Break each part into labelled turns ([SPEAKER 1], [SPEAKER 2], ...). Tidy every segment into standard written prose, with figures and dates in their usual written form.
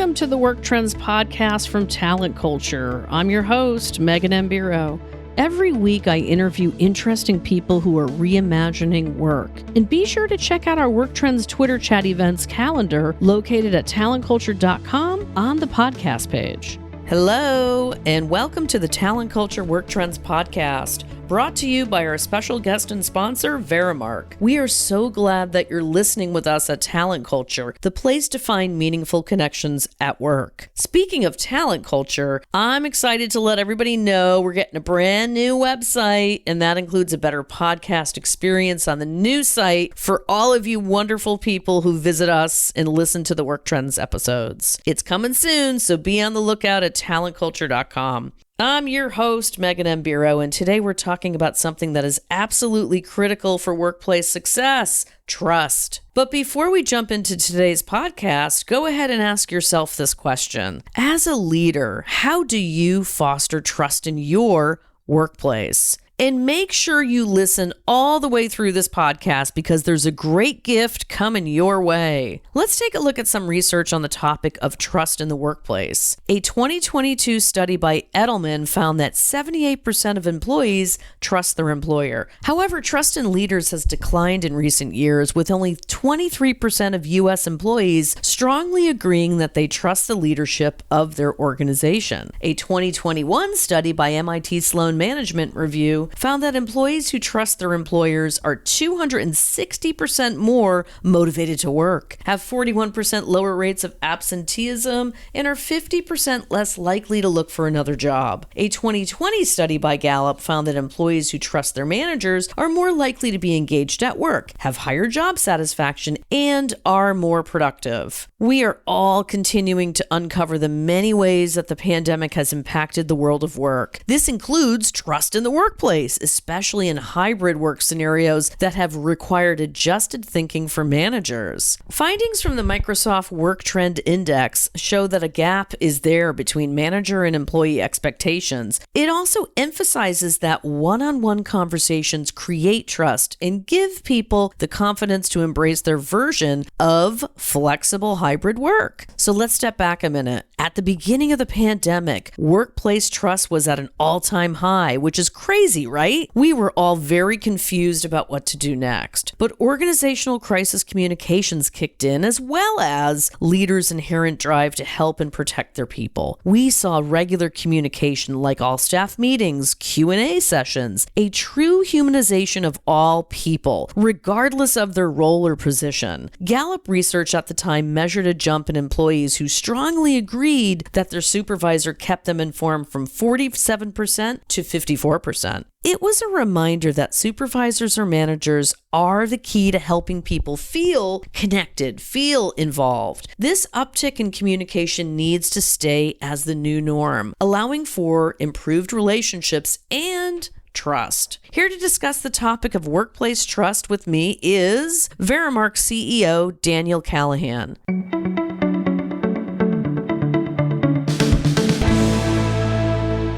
[SPEAKER 1] Welcome to the Work Trends podcast from Talent Culture. I'm your host, Megan Mbiro. Every week, I interview interesting people who are reimagining work. And be sure to check out our Work Trends Twitter chat events calendar located at talentculture.com on the podcast page. Hello, and welcome to the Talent Culture Work Trends podcast, brought to you by our special guest and sponsor, Verimark. We are so glad that you're listening with us at Talent Culture, the place to find meaningful connections at work. Speaking of talent culture, I'm excited to let everybody know we're getting a brand new website, and that includes a better podcast experience on the new site for all of you wonderful people who visit us and listen to the Work Trends episodes. It's coming soon, so be on the lookout at talentculture.com. I'm your host, Megan Mbiro, and today we're talking about something that is absolutely critical for workplace success: trust. But before we jump into today's podcast, go ahead and ask yourself this question. As a leader, how do you foster trust in your workplace? And make sure you listen all the way through this podcast because there's a great gift coming your way. Let's take a look at some research on the topic of trust in the workplace. A 2022 study by Edelman found that 78% of employees trust their employer. However, trust in leaders has declined in recent years, with only 23% of U.S. employees strongly agreeing that they trust the leadership of their organization. A 2021 study by MIT Sloan Management Review found that employees who trust their employers are 260% more motivated to work, have 41% lower rates of absenteeism, and are 50% less likely to look for another job. A 2020 study by Gallup found that employees who trust their managers are more likely to be engaged at work, have higher job satisfaction, and are more productive. We are all continuing to uncover the many ways that the pandemic has impacted the world of work. This includes trust in the workplace, especially in hybrid work scenarios that have required adjusted thinking for managers. Findings from the Microsoft Work Trend Index show that a gap is there between manager and employee expectations. It also emphasizes that one-on-one conversations create trust and give people the confidence to embrace their version of flexible hybrid work. So let's step back a minute. At the beginning of the pandemic, workplace trust was at an all-time high, which is crazy, right? We were all very confused about what to do next. But organizational crisis communications kicked in, as well as leaders' inherent drive to help and protect their people. We saw regular communication like all staff meetings, Q&A sessions, a true humanization of all people, regardless of their role or position. Gallup research at the time measured a jump in employees who strongly agreed that their supervisor kept them informed from 47% to 54%. It was a reminder that supervisors or managers are the key to helping people feel connected, feel involved. This uptick in communication needs to stay as the new norm, allowing for improved relationships and trust. Here to discuss the topic of workplace trust with me is Verimark CEO Daniel Callahan.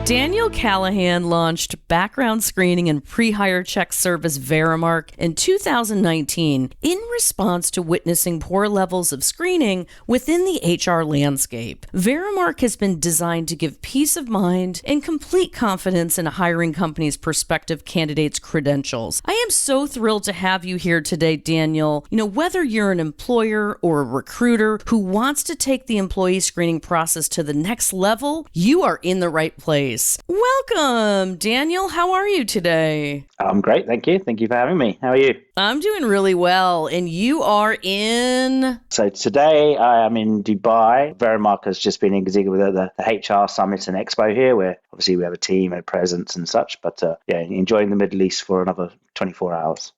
[SPEAKER 1] Daniel Callahan launched background screening and pre-hire check service Verimark in 2019 in response to witnessing poor levels of screening within the HR landscape. Verimark has been designed to give peace of mind and complete confidence in a hiring company's prospective candidates' credentials. I am so thrilled to have you here today, Daniel. Whether you're an employer or a recruiter who wants to take the employee screening process to the next level, you are in the right place. Welcome, Daniel. How are you today?
[SPEAKER 2] I'm great, thank you. Thank you for having me. How are you?
[SPEAKER 1] I'm doing really well, and you are in...
[SPEAKER 2] So today I am in Dubai. Verimark has just been exhibiting with the HR Summit and Expo here, where obviously we have a team and a presence and such, but enjoying the Middle East for another 24 hours.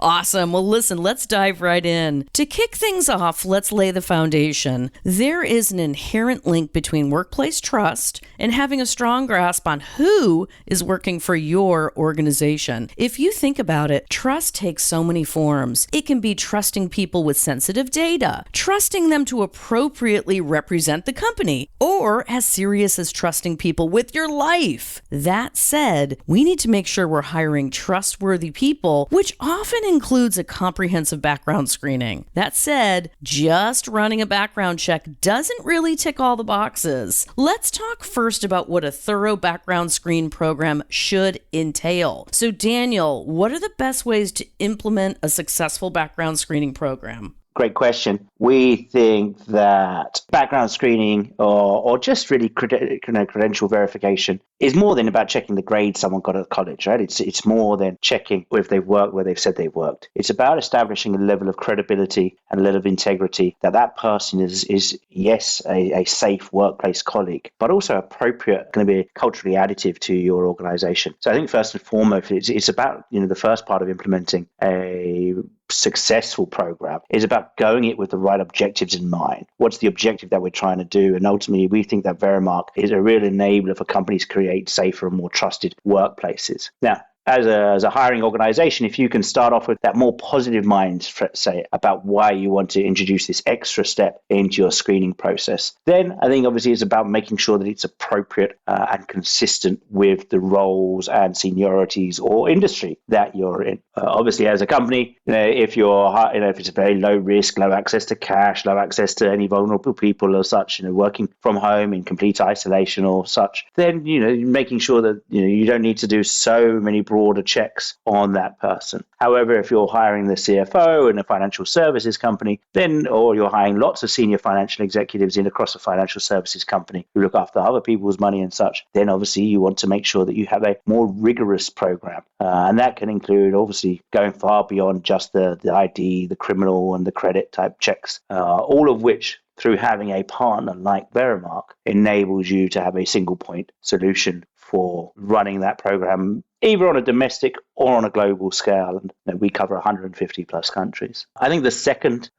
[SPEAKER 1] Awesome. Well, listen, let's dive right in. To kick things off, let's lay the foundation. There is an inherent link between workplace trust and having a strong grasp on who is working for your organization. If you think about it, trust takes so many forms. It can be trusting people with sensitive data, trusting them to appropriately represent the company, or as serious as trusting people with your life. That said, we need to make sure we're hiring trustworthy people people, which often includes a comprehensive background screening. That said, just running a background check doesn't really tick all the boxes. Let's talk first about what a thorough background screen program should entail. So Daniel, what are the best ways to implement a successful background screening program?
[SPEAKER 2] Great question. We think that background screening or just really credential verification is more than about checking the grades someone got at college, right? It's more than checking if they've worked where they've said they've worked. It's about establishing a level of credibility and a level of integrity that person is yes, a safe workplace colleague, but also appropriate, going to be culturally additive to your organization. So I think first and foremost, it's about, the first part of implementing a successful program is about going it with the right objectives in mind. What's the objective that we're trying to do? And ultimately, we think that Verimark is a real enabler for companies to create safer and more trusted workplaces. Now, as a hiring organization, if you can start off with that more positive mindset, say, about why you want to introduce this extra step into your screening process, then I think obviously it's about making sure that it's appropriate and consistent with the roles and seniorities or industry that you're in. Obviously, as a company, if if it's a very low risk, low access to cash, low access to any vulnerable people or such, working from home in complete isolation or such, then making sure that you don't need to do so many broader checks on that person. However, if you're hiring the CFO in a financial services company, or you're hiring lots of senior financial executives in across a financial services company who look after other people's money and such, then obviously you want to make sure that you have a more rigorous program. And that can include obviously going far beyond just the ID, the criminal and the credit type checks, all of which through having a partner like Verimark enables you to have a single point solution for running that program, either on a domestic or on a global scale. And we cover 150 plus countries. I think the second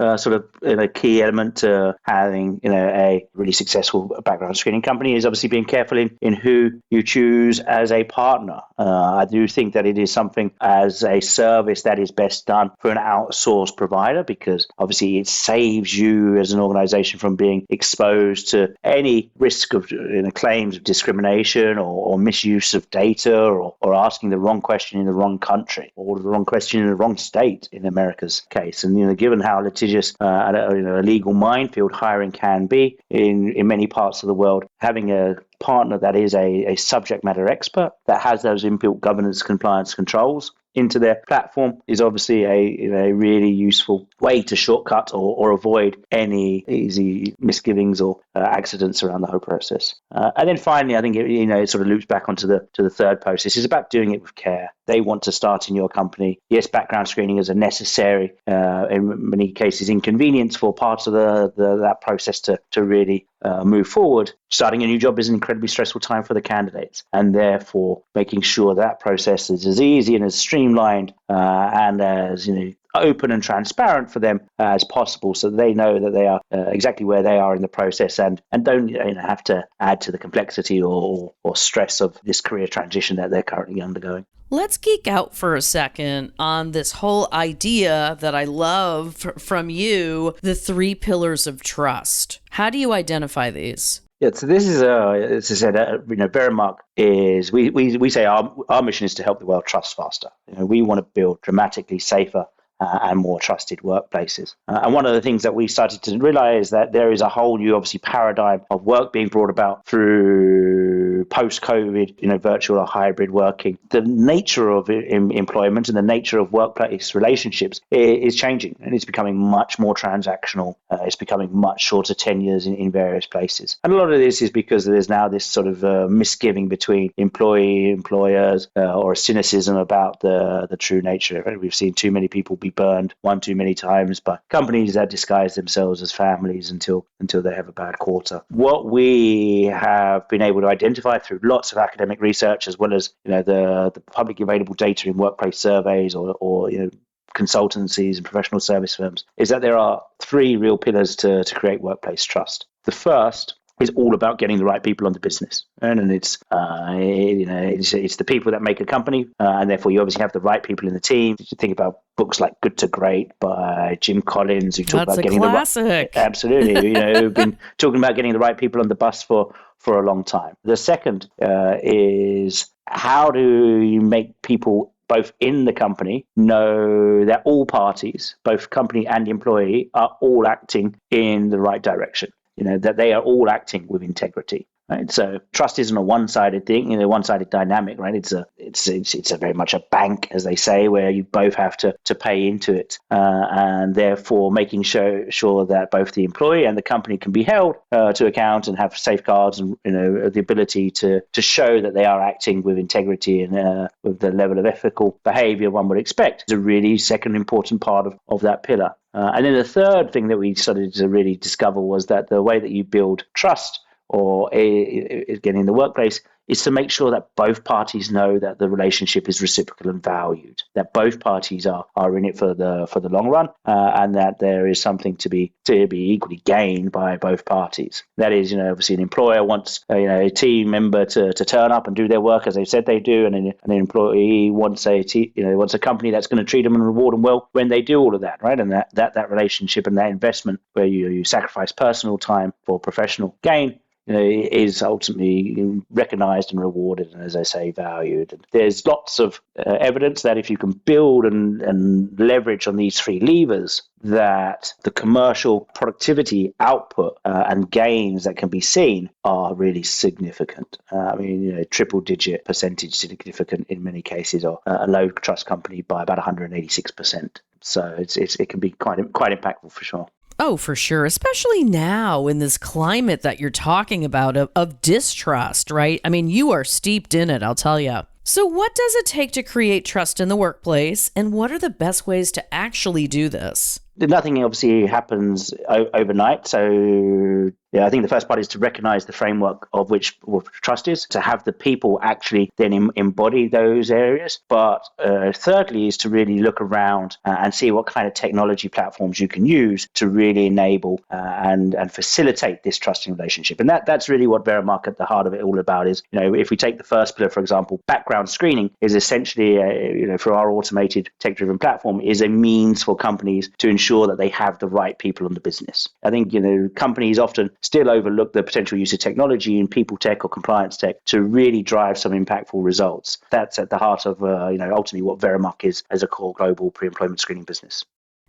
[SPEAKER 2] key element to having a really successful background screening company is obviously being careful in who you choose as a partner. I do think that it is something as a service that is best done for an outsourced provider, because obviously it saves you as an organization from being exposed to any risk of claims of discrimination or misuse of data or asking the wrong question in the wrong country or the wrong question in the wrong state in America's case. And given how litigious a legal minefield hiring can be in many parts of the world, having a partner that is a subject matter expert that has those inbuilt governance compliance controls into their platform is obviously a really useful way to shortcut or avoid any easy misgivings or accidents around the whole process. And then finally, I think it sort of loops back onto the third post. This is about doing it with care. They want to start in your company. Yes, background screening is a necessary, in many cases, inconvenience for parts of that process to really move forward. Starting a new job is an incredibly stressful time for the candidates, and therefore making sure that process is as easy and as streamlined and as open and transparent for them as possible, so they know that they are exactly where they are in the process and don't have to add to the complexity or stress of this career transition that they're currently undergoing.
[SPEAKER 1] Let's geek out for a second on this whole idea that I love from you, the 3 pillars of trust. How do you identify these?
[SPEAKER 2] Yeah, so this is, as I said, Verimark is, we say our mission is to help the world trust faster. We want to build dramatically safer and more trusted workplaces. And one of the things that we started to realize that there is a whole new, obviously, paradigm of work being brought about through post-COVID, virtual or hybrid working. The nature of employment and the nature of workplace relationships is changing, and it's becoming much more transactional. It's becoming much shorter tenures in various places. And a lot of this is because there's now this sort of misgiving between employers, or a cynicism about the true nature. We've seen too many people be burned one too many times by companies that disguise themselves as families until they have a bad quarter. What we have been able to identify through lots of academic research, as well as the publicly available data in workplace surveys or consultancies and professional service firms, is that there are 3 real pillars to create workplace trust. The first is all about getting the right people on the business, and it's the people that make a company, and therefore you obviously have the right people in the team. You think about books like Good to Great by Jim Collins, who talk about getting
[SPEAKER 1] classic.
[SPEAKER 2] the right. Absolutely, we've been talking about getting the right people on the bus for a long time. The second is, how do you make people both in the company, know that all parties, both company and employee, are all acting in the right direction. That they are all acting with integrity. Right? So trust isn't a one-sided thing, one-sided dynamic, right? It's a very much a bank, as they say, where you both have to pay into it, and therefore making sure that both the employee and the company can be held to account and have safeguards and the ability to show that they are acting with integrity and with the level of ethical behavior one would expect is a really second important part of that pillar. And then the third thing that we started to really discover was that the way that you build trust or again in the workplace is to make sure that both parties know that the relationship is reciprocal and valued, that both parties are in it for the long run, and that there is something to be equally gained by both parties. That is, obviously an employer wants a team member to turn up and do their work as they said they do, and an employee wants wants a company that's going to treat them and reward them well when they do all of that, right? And that relationship and that investment where you sacrifice personal time for professional gain is ultimately recognized and rewarded, and as I say, valued. And there's lots of evidence that if you can build and leverage on these three levers, that the commercial productivity output and gains that can be seen are really significant. Triple-digit percentage significant in many cases, or a low trust company by about 186%. So it can be quite impactful for sure.
[SPEAKER 1] Oh, for sure. Especially now in this climate that you're talking about of distrust, right? I mean, you are steeped in it, I'll tell you. So what does it take to create trust in the workplace, and what are the best ways to actually do this?
[SPEAKER 2] Nothing obviously happens overnight. So I think the first part is to recognize the framework of which trust is, to have the people actually then embody those areas. But thirdly is to really look around and see what kind of technology platforms you can use to really enable and facilitate this trusting relationship. And that's really what Verimark at the heart of it all about is, if we take the first pillar, for example, background screening is essentially, for our automated tech-driven platform, is a means for companies to ensure that they have the right people in the business. I think, companies often still overlook the potential use of technology in people tech or compliance tech to really drive some impactful results. That's at the heart of, ultimately what Verimark is as a core global pre-employment screening business.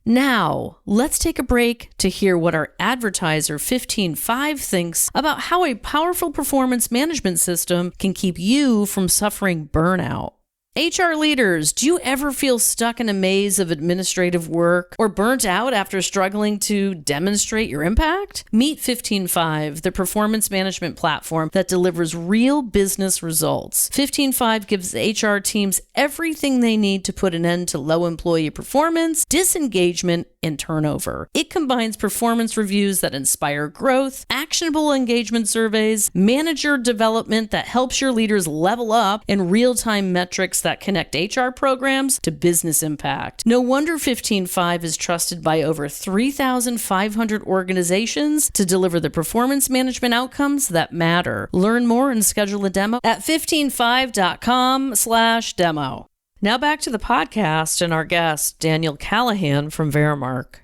[SPEAKER 1] Now, let's take a break to hear what our advertiser 15Five thinks about how a powerful performance management system can keep you from suffering burnout. HR leaders, do you ever feel stuck in a maze of administrative work or burnt out after struggling to demonstrate your impact? Meet 15Five, the performance management platform that delivers real business results. 15Five gives HR teams everything they need to put an end to low employee performance, disengagement, and turnover. It combines performance reviews that inspire growth, actionable engagement surveys, manager development that helps your leaders level up, and real-time metrics that connect HR programs to business impact. No wonder 15Five is trusted by over 3,500 organizations to deliver the performance management outcomes that matter. Learn more and schedule a demo at 15five.com/demo. Now back to the podcast and our guest, Daniel Callahan from Verimark.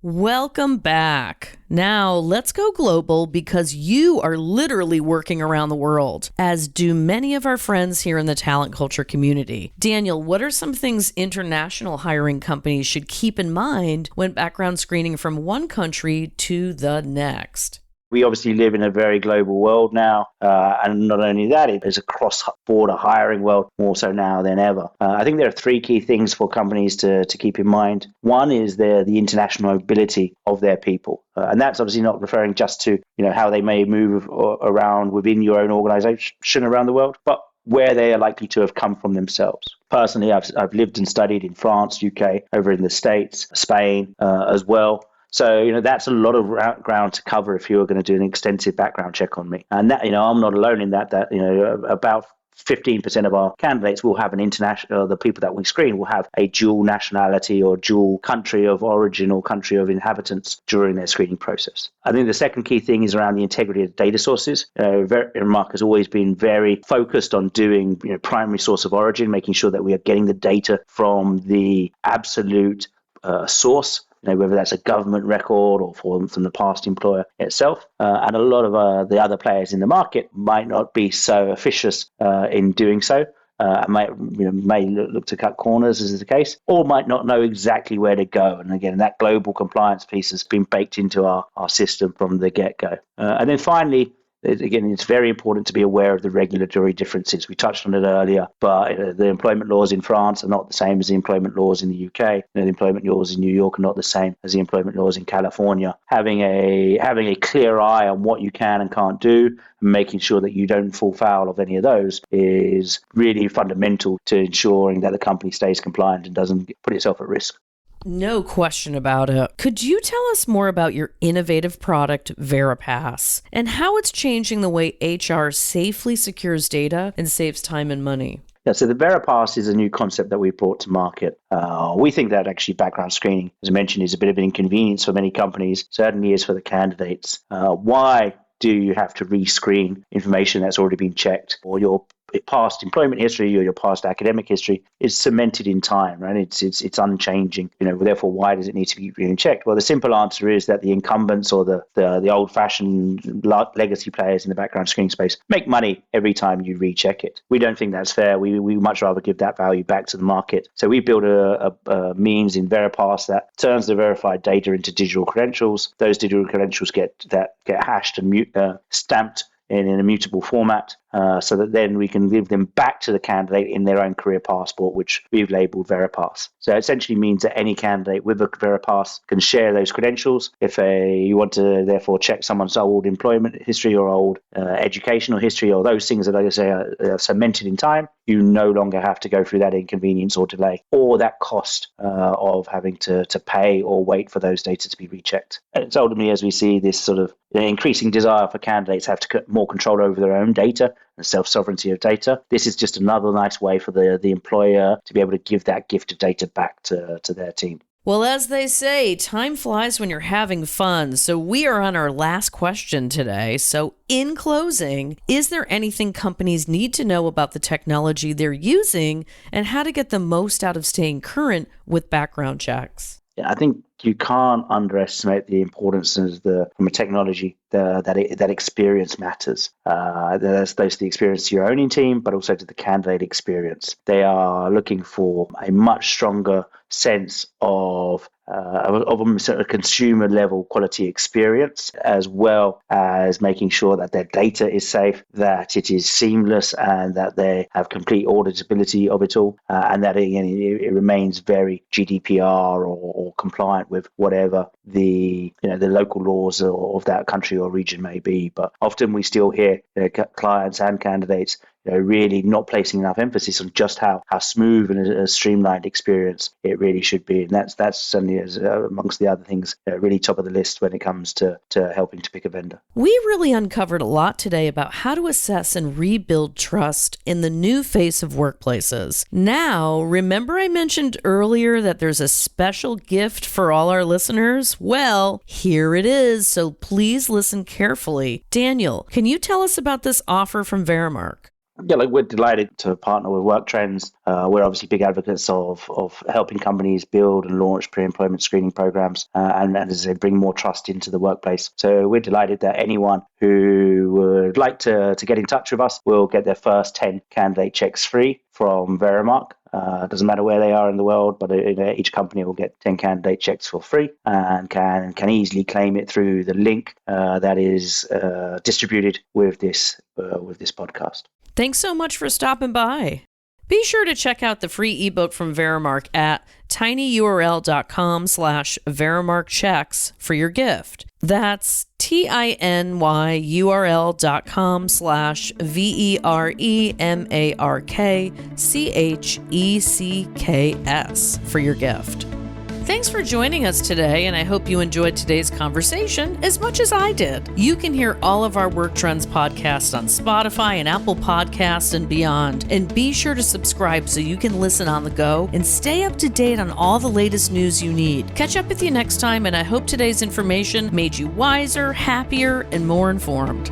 [SPEAKER 1] Welcome back. Now let's go global because you are literally working around the world, as do many of our friends here in the talent culture community. Daniel, what are some things international hiring companies should keep in mind when background screening from one country to the next?
[SPEAKER 2] We obviously live in a very global world now, and not only that, it is a cross-border hiring world, more so now than ever. I think there are three key things for companies to keep in mind. One is the international mobility of their people, and that's obviously not referring just to how they may move around within your own organization around the world, but where they are likely to have come from themselves. Personally, I've lived and studied in France, UK, over in the States, Spain as well. So, that's a lot of ground to cover if you're going to do an extensive background check on me. And that, I'm not alone in that, about 15% of our candidates will have an international, the people that we screen will have a dual nationality or dual country of origin or country of inhabitants during their screening process. I think the second key thing is around the integrity of data sources. Verimark has always been very focused on doing primary source of origin, making sure that we are getting the data from the absolute source, whether that's a government record or from the past employer itself. And a lot of the other players in the market might not be so officious in doing so. may look to cut corners, as is the case, or might not know exactly where to go. And again, that global compliance piece has been baked into our system from the get-go. And then finally, again, it's very important to be aware of the regulatory differences. We touched on it earlier, but the employment laws in France are not the same as the employment laws in the UK. The employment laws in New York are not the same as the employment laws in California. Having a clear eye on what you can and can't do, and making sure that you don't fall foul of any of those, is really fundamental to ensuring that the company stays compliant and doesn't put itself at risk.
[SPEAKER 1] No question about it. Could you tell us more about your innovative product, Veripass, and how it's changing the way HR safely secures data and saves time and money?
[SPEAKER 2] Yeah, so the Veripass is a new concept that we brought to market. We think that actually background screening, as I mentioned, is a bit of an inconvenience for many companies, certainly is for the candidates. Why do you have to rescreen information that's already been checked, or your past employment history or your past academic history is cemented in time, right? It's unchanging. Therefore, why does it need to be checked? Well, the simple answer is that the incumbents or the old-fashioned legacy players in the background screening space make money every time you recheck it. We don't think that's fair. We much rather give that value back to the market. So we built a means in Veripass that turns the verified data into digital credentials. Those digital credentials get hashed and stamped in an immutable format, so that then we can give them back to the candidate in their own career passport, which we've labeled Veripass. So it essentially means that any candidate with a Veripass can share those credentials. If you want to therefore check someone's old employment history or old educational history, or those things that, like I say, are cemented in time, you no longer have to go through that inconvenience or delay, or that cost of having to pay or wait for those data to be rechecked. And it's ultimately, as we see this sort of increasing desire for candidates have to get more control over their own data and self-sovereignty of data. This is just another nice way for the employer to be able to give that gift of data back to their team.
[SPEAKER 1] Well, as they say, time flies when you're having fun. So we are on our last question today. So in closing, is there anything companies need to know about the technology they're using and how to get the most out of staying current with background checks?
[SPEAKER 2] Yeah, I think you can't underestimate the importance of from a technology that experience matters. That's both the experience to your own team, but also to the candidate experience. They are looking for a much stronger sense of a sort of consumer level quality experience, as well as making sure that their data is safe, that it is seamless, and that they have complete auditability of it all, and that it remains very GDPR or compliant with whatever the local laws of that country or region may be. But often we still hear clients and candidates really not placing enough emphasis on just how smooth and a streamlined experience it really should be. And that's certainly, amongst the other things, really top of the list when it comes to helping to pick a vendor.
[SPEAKER 1] We really uncovered a lot today about how to assess and rebuild trust in the new face of workplaces. Now, remember I mentioned earlier that there's a special gift for all our listeners? Well, here it is, so please listen carefully. Daniel, can you tell us about this offer from Verimark?
[SPEAKER 2] Yeah, we're delighted to partner with WorkTrends. We're obviously big advocates of helping companies build and launch pre-employment screening programs and as they bring more trust into the workplace. So we're delighted that anyone who would like to get in touch with us will get their first 10 candidate checks free from Verimark. Doesn't matter where they are in the world, but each company will get 10 candidate checks for free and can easily claim it through the link that is distributed with this podcast.
[SPEAKER 1] Thanks so much for stopping by. Be sure to check out the free ebook from Verimark at tinyurl.com/VerimarkChecks for your gift. That's tinyurl.com/VerimarkChecks for your gift. Thanks for joining us today, and I hope you enjoyed today's conversation as much as I did. You can hear all of our WorkTrends podcasts on Spotify and Apple Podcasts and beyond. And be sure to subscribe so you can listen on the go and stay up to date on all the latest news you need. Catch up with you next time, and I hope today's information made you wiser, happier, and more informed.